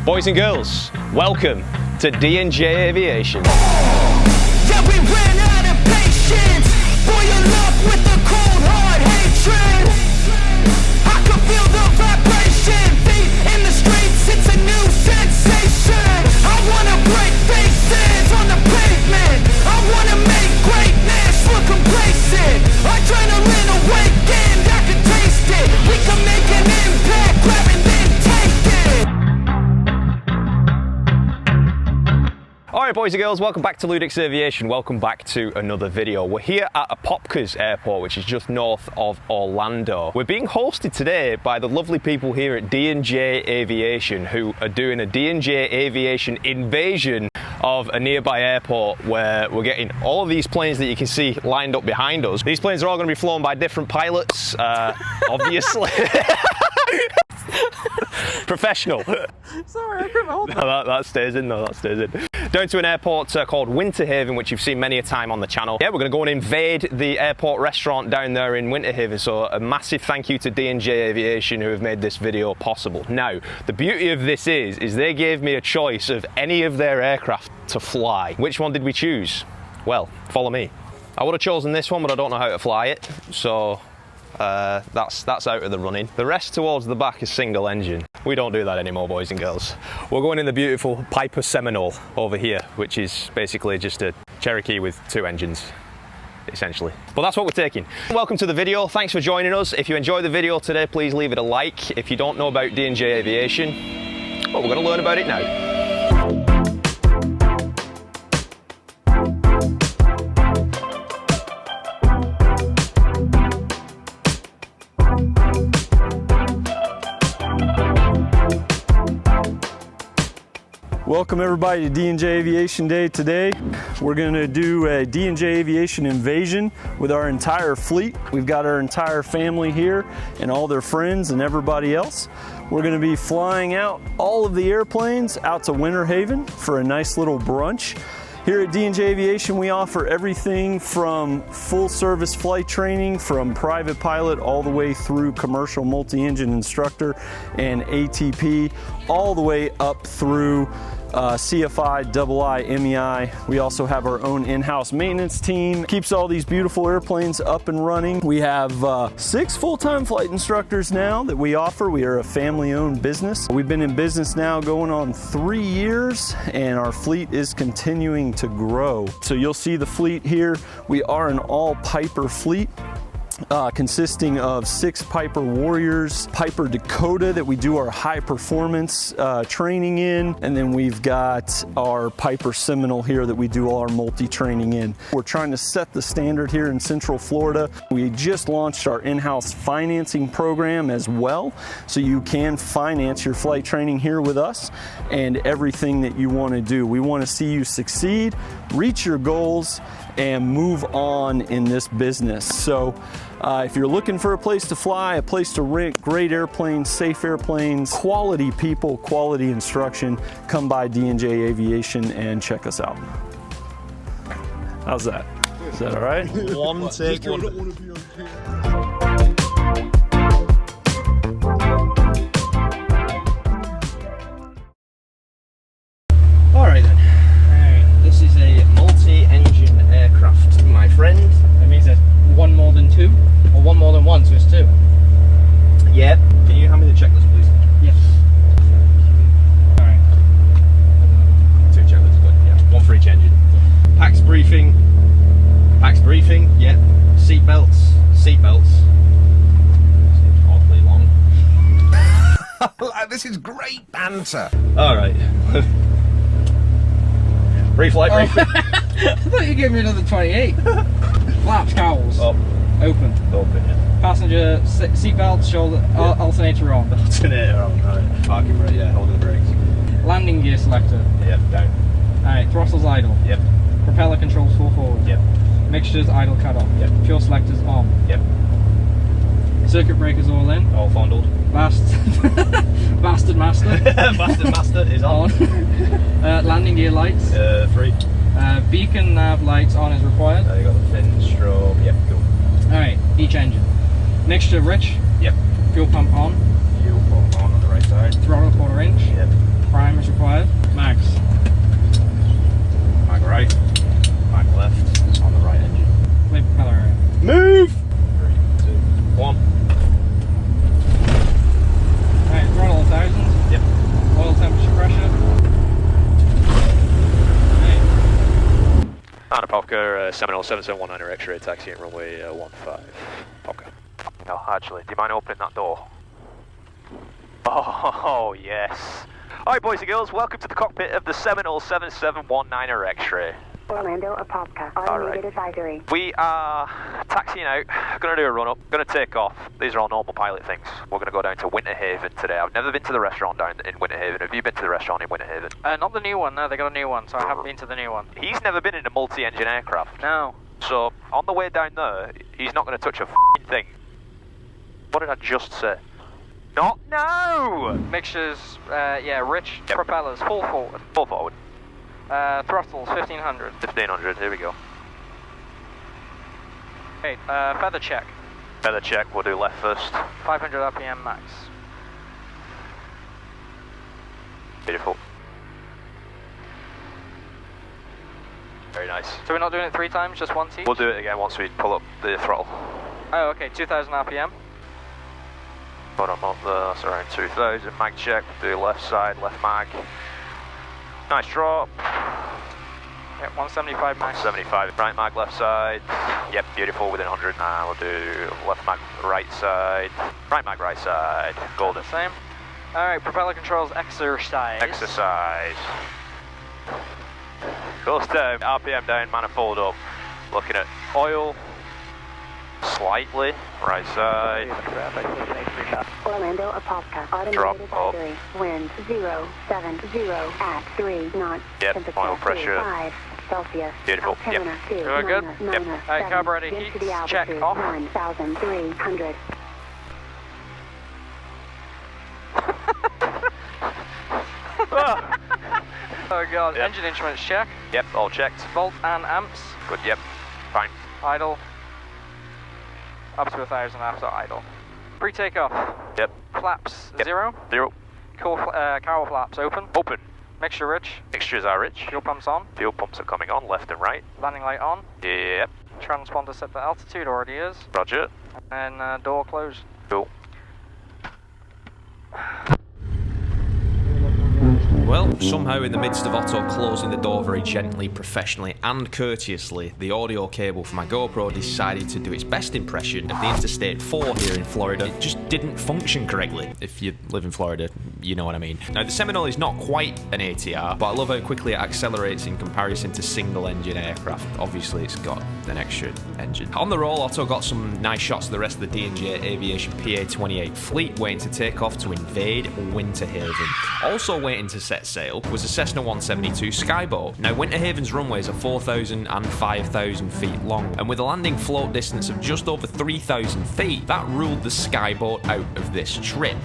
Boys and girls, welcome to D&J Aviation. Yeah, we ran out of patience. Boil up with the cold hard hatred. I can feel the vibration. Feet in the streets, it's a new sensation. I wanna break faces on the pavement. I wanna make greatness look complacent. Adrenaline awakened, I can taste it. We can make an impact, grab and then take it. Alright boys and girls, welcome back to LewDix Aviation, welcome back to another video. We're here at Apopka Airport, which is just north of Orlando. We're being hosted today by the lovely people here at D&J Aviation, who are doing a D&J Aviation invasion of a nearby airport, where we're getting all of these planes that you can see lined up behind us. These planes are all going to be flown by different pilots, obviously. Professional. Sorry, I couldn't hold that. No, that stays in though, that stays in. Down to an airport called Winter Haven, which you've seen many a time on the channel. Yeah, we're going to go and invade the airport restaurant down there in Winter Haven, so a massive thank you to D&J Aviation who have made this video possible. Now, the beauty of this is they gave me a choice of any of their aircraft to fly. Which one did we choose? Well, follow me. I would have chosen this one, but I don't know how to fly it, so that's out of the running. The rest towards the back is single engine. We don't do that anymore, boys and girls. We're going in the beautiful Piper Seminole over here, which is basically just a Cherokee with two engines, essentially. But that's what we're taking. Welcome to the video. Thanks for joining us. If you enjoyed the video today, please leave it a like. If you don't know about D&J Aviation, well, we're going to learn about it now. Welcome everybody to D&J Aviation Day. Today we're going to do a D&J Aviation invasion with our entire fleet. We've got our entire family here and all their friends and everybody else. We're going to be flying out all of the airplanes out to Winter Haven for a nice little brunch. Here at D&J Aviation, we offer everything from full service flight training, from private pilot all the way through commercial multi-engine instructor and ATP, all the way up through CFI, II, MEI. We also have our own in-house maintenance team. Keeps all these beautiful airplanes up and running. We have 6 full-time flight instructors now that we offer. We are a family-owned business. We've been in business now going on 3 years, and our fleet is continuing to grow. So you'll see the fleet here. We are an all Piper fleet. Consisting of 6 Piper Warriors, Piper Dakota that we do our high performance training in, and then we've got our Piper Seminole here that we do all our multi-training in. We're trying to set the standard here in Central Florida. We just launched our in-house financing program as well, so you can finance your flight training here with us and everything that you want to do. We want to see you succeed, reach your goals, and move on in this business. So if you're looking for a place to fly, a place to rent great airplanes, safe airplanes, quality people, quality instruction, come by D&J Aviation and check us out. How's that? Is that all right? One take, one. Alright then. This is a multi-engine aircraft, my friend. That means there's one more than 2, or one more than 1, so it's 2. Yep. Can you hand me the checklist, please? Yes. Alright. 2 checklists, good. Yeah. 1 for each engine. Pax briefing. Pax briefing. Yep. Seatbelts. Seatbelts. Awfully long. This is great banter. Alright. Pre-flight briefing. I thought you gave me another 28. Flaps, cowls. Up. Open. Open, yeah. Passenger seatbelt, shoulder, alternator on. Alternator on, right. Parking brake, yeah, holding the brakes. Landing gear selector. Yep, down. Alright, throttles idle. Yep. Propeller controls full forward. Yep. Mixtures idle cut off. Yep. Fuel selectors on. Yep. Circuit breakers all in. All fondled. Bastard master. Bastard master is on. Landing gear lights. 3. Beacon nav lights on as required. You got the fin strobe. Yep, cool. Alright, each engine. Mixture rich. Yep. Fuel pump on. Fuel pump on the right side. Throttle 1/4 inch. Yep. Primer Apopka Seminole 7719 X-ray taxi at runway 15. Apopka. No, actually, do you mind opening that door? Oh, yes. Alright, boys and girls, welcome to the cockpit of the Seminole 7719 X-ray. Orlando, Apopka, automated advisory. We are taxiing out, going to do a run-up, going to take off. These are all normal pilot things. We're going to go down to Winter Haven today. I've never been to the restaurant down in Winter Haven. Have you been to the restaurant in Winter Haven? Not the new one, no, they got a new one, so I haven't been to the new one. He's never been in a multi-engine aircraft. No. So, on the way down there, he's not going to touch a f***ing thing. What did I just say? Not no! Mixtures, yeah, rich, Yep. propellers, full forward. Full forward. Throttles, 1500. 1500, here we go. Okay, feather check. Feather check, we'll do left first. 500 RPM max. Beautiful. Very nice. So we're not doing it 3 times, just once each? We'll do it again once we pull up the throttle. Oh, okay, 2000 RPM. Hold on, that's around 2000. Mag check, we'll do left side, left mag. Nice drop. Yep, 175 max. 175, right mag, left side. Yep, beautiful, within 100. Now we'll do left mag, right side. Right mag, right side. Golden. Same. Alright, propeller controls exercise. Exercise. Course down, RPM down, manifold up. Looking at oil. Slightly, right side. Orlando, Apopka, Drop automated up. advisory. Wind 070 at 3 knots. Yep, Temperature oil pressure. 5 Celsius. Beautiful, yep. Altimeter 2, We're good? minus, Yep. minus Alright, 7. carburetor Density heats, check altitude off. 1,300. Oh god, Yep. engine instruments check. Yep, all checked. Volt and amps. Good, yep. Fine. Idle. Up to 1000 after idle. Pre-takeoff. Yep. Flaps Yep. 0. 0. Cowl flaps open. Open. Mixture rich. Mixtures are rich. Fuel pumps on. Fuel pumps are coming on, left and right. Landing light on. Yep. Transponder set to altitude already is. Roger. And door closed. Cool. Well, somehow in the midst of Otto closing the door very gently, professionally and courteously, the audio cable for my GoPro decided to do its best impression of the Interstate 4 here in Florida. It just didn't function correctly. If you live in Florida, you know what I mean. Now, the Seminole is not quite an ATR, but I love how quickly it accelerates in comparison to single-engine aircraft. Obviously, it's got an extra engine. On the roll, Otto got some nice shots of the rest of the D&J Aviation PA-28 fleet waiting to take off to invade Winter Haven. Also waiting to set sail was a Cessna 172 Skyboat. Now, Winter Haven's runways are 4,000 and 5,000 feet long, and with a landing float distance of just over 3,000 feet, that ruled the Skyboat out of this trip.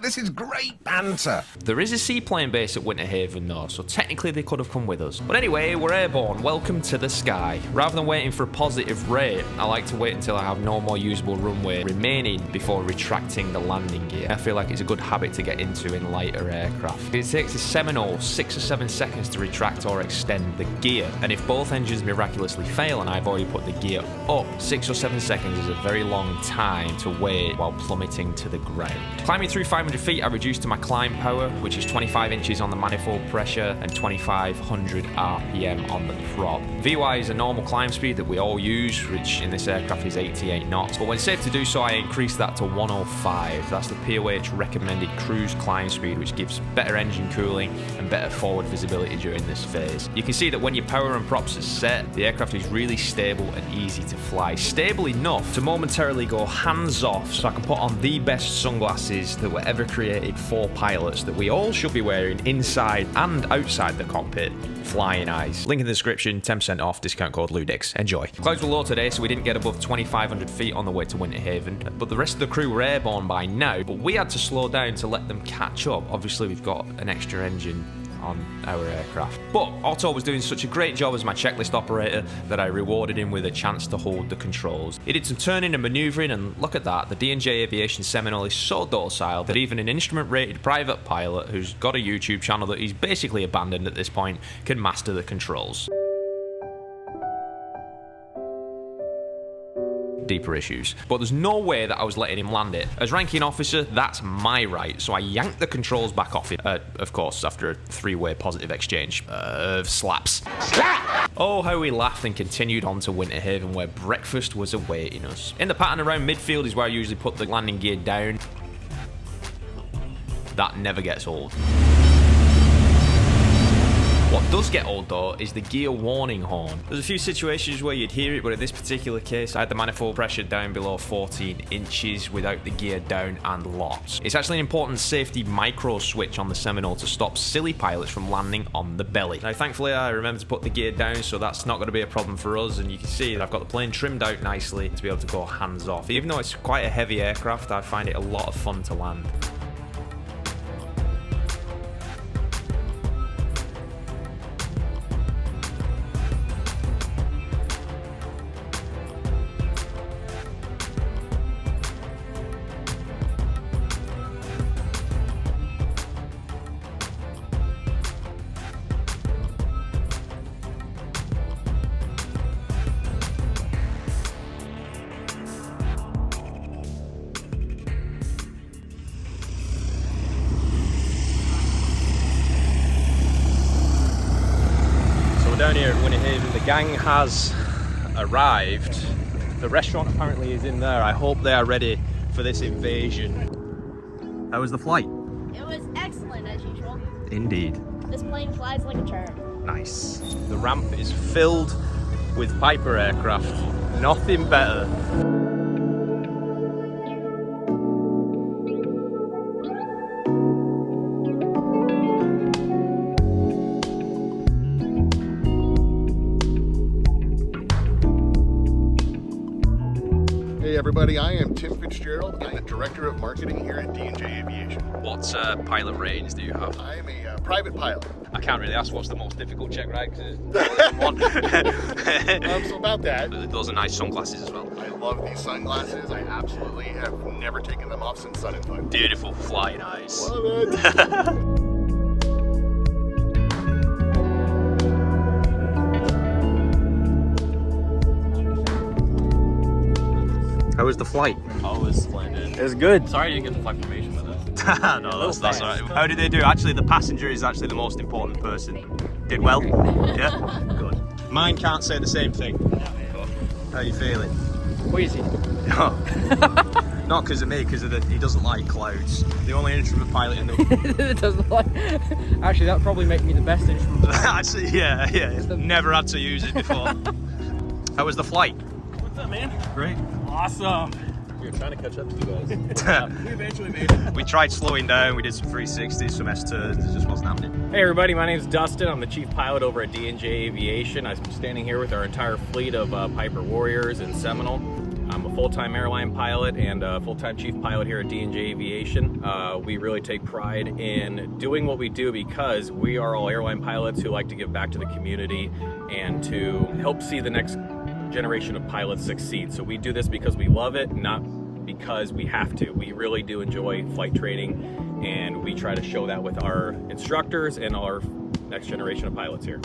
This is great banter. There is a seaplane base at Winter Haven though, so technically they could have come with us. But anyway, we're airborne. Welcome to the sky. Rather than waiting for a positive rate, I like to wait until I have no more usable runway remaining before retracting the landing gear. I feel like it's a good habit to get into in lighter aircraft. It takes a Seminole 6 or 7 seconds to retract or extend the gear, and if both engines miraculously fail and I've already put the gear up, 6 or 7 seconds is a very long time to wait while plummeting to the ground. Climbing through 500 feet, I reduced to my climb power, which is 25 inches on the manifold pressure and 2,500 RPM on the prop. VY is a normal climb speed that we all use, which in this aircraft is 88 knots, but when safe to do so, I increased that to 105. That's the POH recommended cruise climb speed, which gives better engine cooling and better forward visibility during this phase. You can see that when your power and props are set, the aircraft is really stable and easy to fly. Stable enough to momentarily go hands off so I can put on the best sunglasses that were ever created for pilots that we all should be wearing inside and outside the cockpit. Flying eyes. Link in the description, 10% off, discount code LewDix. Enjoy. Clouds were low today, so we didn't get above 2,500 feet on the way to Winter Haven, but the rest of the crew were airborne by now, but we had to slow down to let them catch up. Obviously, we've got an extra engine on our aircraft. But Otto was doing such a great job as my checklist operator that I rewarded him with a chance to hold the controls. He did some turning and maneuvering, and look at that, the D&J Aviation Seminole is so docile that even an instrument-rated private pilot who's got a YouTube channel that he's basically abandoned at this point can master the controls. deeper issues. But there's no way that I was letting him land it. As ranking officer, that's my right, so I yanked the controls back off him. Of course, after a three-way positive exchange of slaps. Slap! Oh, how we laughed and continued on to Winter Haven, where breakfast was awaiting us. In the pattern around midfield is where I usually put the landing gear down. That never gets old. What does get old though is the gear warning horn. There's a few situations where you'd hear it, but in this particular case I had the manifold pressure down below 14 inches without the gear down and locked. It's actually an important safety micro switch on the Seminole to stop silly pilots from landing on the belly. Now thankfully I remembered to put the gear down, so that's not going to be a problem for us, and you can see that I've got the plane trimmed out nicely to be able to go hands off. Even though it's quite a heavy aircraft, I find it a lot of fun to land. Down here at Winter Haven, the gang has arrived. The restaurant apparently is in there. I hope they are ready for this invasion. How was the flight? It was excellent as usual. Indeed. This plane flies like a turd. Nice. The ramp is filled with Piper aircraft. Nothing better. Hey everybody, I am Tim Fitzgerald. I'm the Director of Marketing here at D&J Aviation. What pilot ratings do you have? I am a private pilot. I can't really ask what's the most difficult check, right? Because one. So about that. Those are nice sunglasses as well. I love these sunglasses. I absolutely have never taken them off since Sun and Fun. Beautiful flying eyes. Love it. How was the flight? Oh, it was splendid. It was good. Sorry you didn't get the flight formation with us. No, that's all right. How did they do? Actually, the passenger is actually the most important person. Did well? Yeah? Good. Mine can't say the same thing. How are you feeling? Queasy. Not because of me, because he doesn't like clouds. The only instrument pilot in the... It doesn't like... Actually, that would probably make me the best instrument pilot. Actually, yeah. Never had to use it before. How was the flight? What's up, man? Great. Awesome. We were trying to catch up to you guys. We eventually made it. We tried slowing down, we did some 360s, some S-turns, it just wasn't happening. Hey everybody, my name is Dustin. I'm the chief pilot over at D&J Aviation. I'm standing here with our entire fleet of Piper Warriors and Seminole. I'm a full-time airline pilot and a full-time chief pilot here at D&J Aviation. We really take pride in doing what we do because we are all airline pilots who like to give back to the community and to help see the next generation of pilots succeed. So we do this because we love it, not because we have to. We really do enjoy flight training, and we try to show that with our instructors and our next generation of pilots here.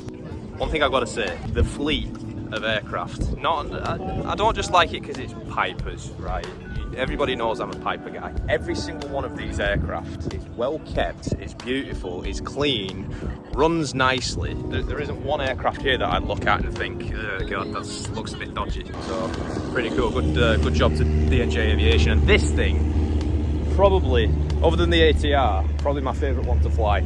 One thing I've got to say, the fleet of aircraft, I don't just like it because it's Pipers, right? Everybody knows I'm a Piper guy. Every single one of these aircraft is well kept, it's beautiful, it's clean, runs nicely. There isn't one aircraft here that I'd look at and think, oh God, that looks a bit dodgy. So, pretty cool. Good job to D&J Aviation. And this thing, probably, other than the ATR, probably my favourite one to fly.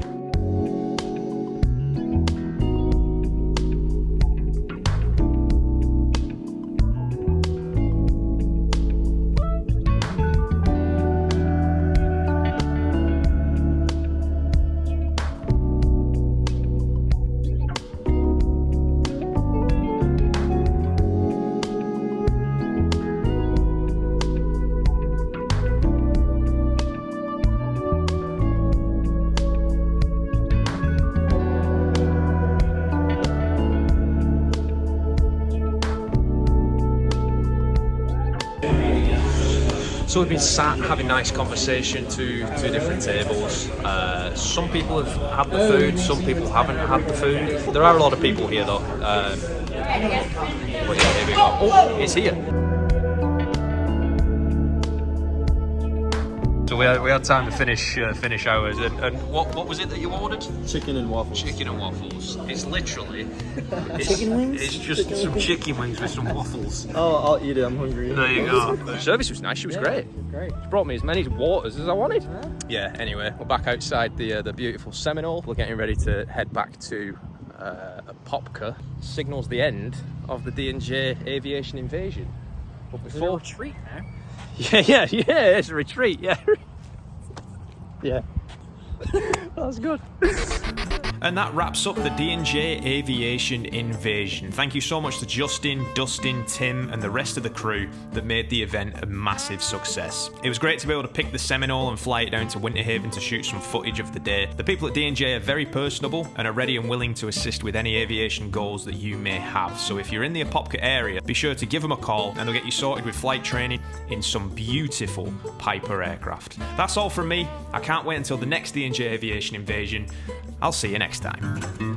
So we've been sat having nice conversation to two different tables. Some people have had the food, some people haven't had the food. There are a lot of people here though. But yeah, here we go. Oh, it's here. So we had time to finish ours. And what was it that you ordered? Chicken and waffles. Chicken and waffles. It's literally chicken wings. It's just some chicken wings with some waffles. Oh, I'll eat it. I'm hungry. There you go. The service was nice. She was great. She brought me as many waters as I wanted. Yeah. Anyway, we're back outside the beautiful Seminole. We're getting ready to head back to Apopka. Signals the end of the D&J Aviation Invasion. But Is it a before retreat now? yeah, it's a retreat. Yeah. Yeah. That's good. And that wraps up the D&J Aviation Invasion. Thank you so much to Justin, Dustin, Tim, and the rest of the crew that made the event a massive success. It was great to be able to pick the Seminole and fly it down to Winter Haven to shoot some footage of the day. The people at D&J are very personable and are ready and willing to assist with any aviation goals that you may have. So if you're in the Apopka area, be sure to give them a call and they'll get you sorted with flight training in some beautiful Piper aircraft. That's all from me. I can't wait until the next D&J Aviation Invasion. I'll see you next time.